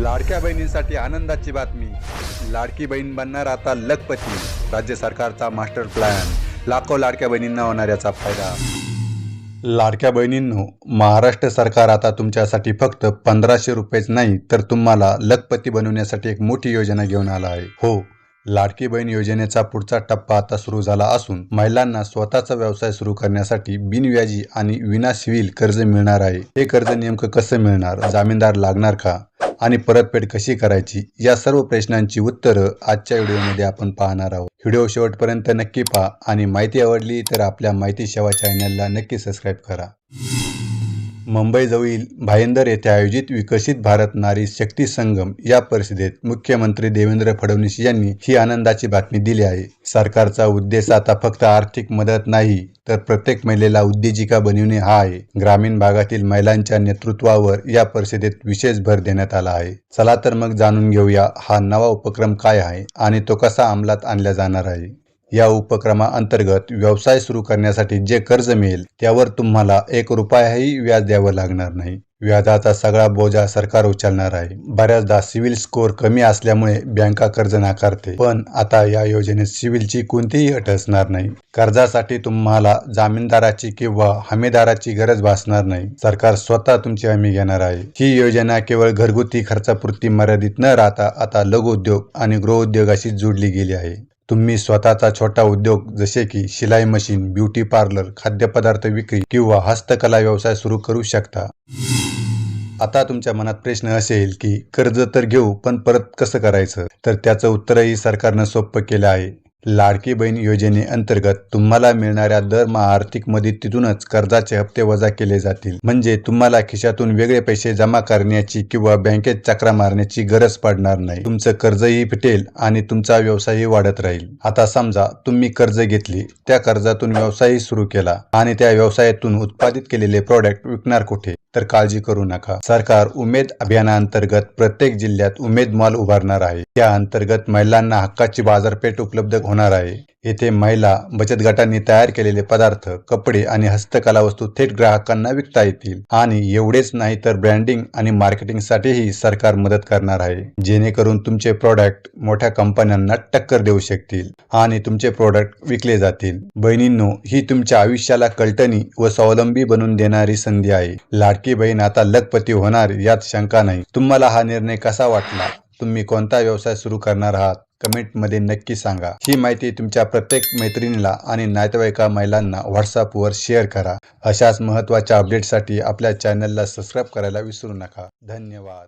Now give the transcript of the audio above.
लाडक्या बहिणींसाठी आनंदाची बातमी। लाडकी बहीण बनणार आता लखपती। राज्य सरकारचा मास्टर प्लॅन, लाखो लाडक्या बहिणींना होणार याचा फायदा। लाडक्या बहिणींनो, महाराष्ट्र सरकार आता तुमच्यासाठी फक्त 1500 रुपयेच नाही तर तुम्हाला लखपती बनवण्यासाठी एक मोठी योजना घेऊन आला आहे। हो, लाडकी बहीण योजनेचा पुढचा टप्पा आता सुरू झाला असून महिलांना स्वतःचा व्यवसाय सुरू करण्यासाठी बिनव्याजी आणि विना सिव्हिल कर्ज मिळणार आहे। हे कर्ज नेमकं कसं मिळणार, जामीनदार लागणार का आणि परतफेड कशी करायची, या सर्व प्रश्नांची उत्तरं आजच्या व्हिडिओमध्ये आपण पाहणार आहोत। व्हिडिओ शेवटपर्यंत नक्की पहा आणि माहिती आवडली तर आपल्या माहिती सेवा चॅनलला नक्की सबस्क्राईब करा। मुंबईजवळील भाईंदर येथे आयोजित विकसित भारत नारी शक्ती संगम या परिषदेत मुख्यमंत्री देवेंद्र फडणवीस यांनी ही आनंदाची बातमी दिली आहे। सरकारचा उद्देश आता फक्त आर्थिक मदत नाही तर प्रत्येक महिलेला उद्योजिका बनविणे हा आहे। ग्रामीण भागातील महिलांच्या नेतृत्वावर या परिषदेत विशेष भर देण्यात आला आहे। चला तर मग जाणून घेऊया हा नवा उपक्रम काय आहे आणि तो कसा अंमलात आणला जाणार आहे। या उपक्रमाअंतर्गत व्यवसाय सुरू करण्यासाठी जे कर्ज मिळेल त्यावर तुम्हाला 1 रुपयाही व्याज द्यावं लागणार नाही। व्याजाचा सगळा बोजा सरकार उचलणार आहे। बऱ्याचदा सिव्हिल स्कोअर कमी असल्यामुळे बँका कर्ज नाकारते, पण आता या योजनेत सिव्हिलची कोणतीही अट असणार नाही। कर्जासाठी तुम्हाला जामीनदाराची किंवा हमीदाराची गरज भासणार नाही। सरकार स्वतः तुमची हमी घेणार आहे। ही योजना केवळ घरगुती खर्चापुरती मर्यादित न राहता आता लघु उद्योग आणि गृहउद्योगाशी जोडली गेली आहे। तुम्ही स्वतःचा छोटा उद्योग जसे की शिलाई मशीन, ब्युटी पार्लर, खाद्यपदार्थ विक्री किंवा हस्तकला व्यवसाय सुरू करू शकता। आता तुमच्या मनात प्रश्न असेल की कर्ज तर घेऊ पण परत कसं करायचं, तर त्याचं उत्तरही सरकारनं सोपं केलं आहे। लाडकी बहीण योजनेअंतर्गत तुम्हाला मिळणाऱ्या दरमहा आर्थिक मदतीतूनच कर्जाचे हप्ते वजा केले जातील। म्हणजे तुम्हाला खिशातून वेगळे पैसे जमा करण्याची किंवा बँकेत चक्रा मारण्याची गरज पडणार नाही। तुमचं कर्जही फिटेल आणि तुमचा व्यवसायही वाढत राहील। आता समजा तुम्ही कर्ज घेतले, त्या कर्जातून व्यवसायही सुरू केला आणि त्या व्यवसायातून उत्पादित केलेले प्रॉडक्ट विकणार कुठे, तर काळजी करू नका। सरकार उमेद अभियानाअंतर्गत प्रत्येक जिल्ह्यात उमेद मॉल उभारणार आहे। त्या अंतर्गत महिलांना हक्काची बाजारपेठ उपलब्ध होणार आहे। येथे महिला बचत गटांनी तयार केलेले पदार्थ, कपडे आणि हस्तकला वस्तू थेट ग्राहकांना विकता येतील। आणि एवढेच नाही तर ब्रँडिंग आणि मार्केटिंगसाठीही सरकार मदत करणार आहे, जेणेकरून तुमचे प्रॉडक्ट मोठ्या कंपन्यांना टक्कर देऊ शकतील आणि तुमचे प्रॉडक्ट विकले जातील। बहिणींनो, ही तुमच्या आयुष्याला कल्टनी व स्वावलंबी बनवून देणारी संधी आहे। लाडकी बहीण आता लखपती होणार यात शंका नाही। तुम्हाला हा निर्णय कसा वाटला? तुम्ही कोणता व्यवसाय सुरू करणार आहात? कमेंटमध्ये नक्की सांगा। ही माहिती तुमच्या प्रत्येक मैत्रिणीला आणि नातेवाईका महिलांना व्हॉट्सअपवर शेअर करा। अशाच महत्त्वाच्या अपडेटसाठी आपल्या चॅनलला सबस्क्राईब करायला विसरू नका। धन्यवाद।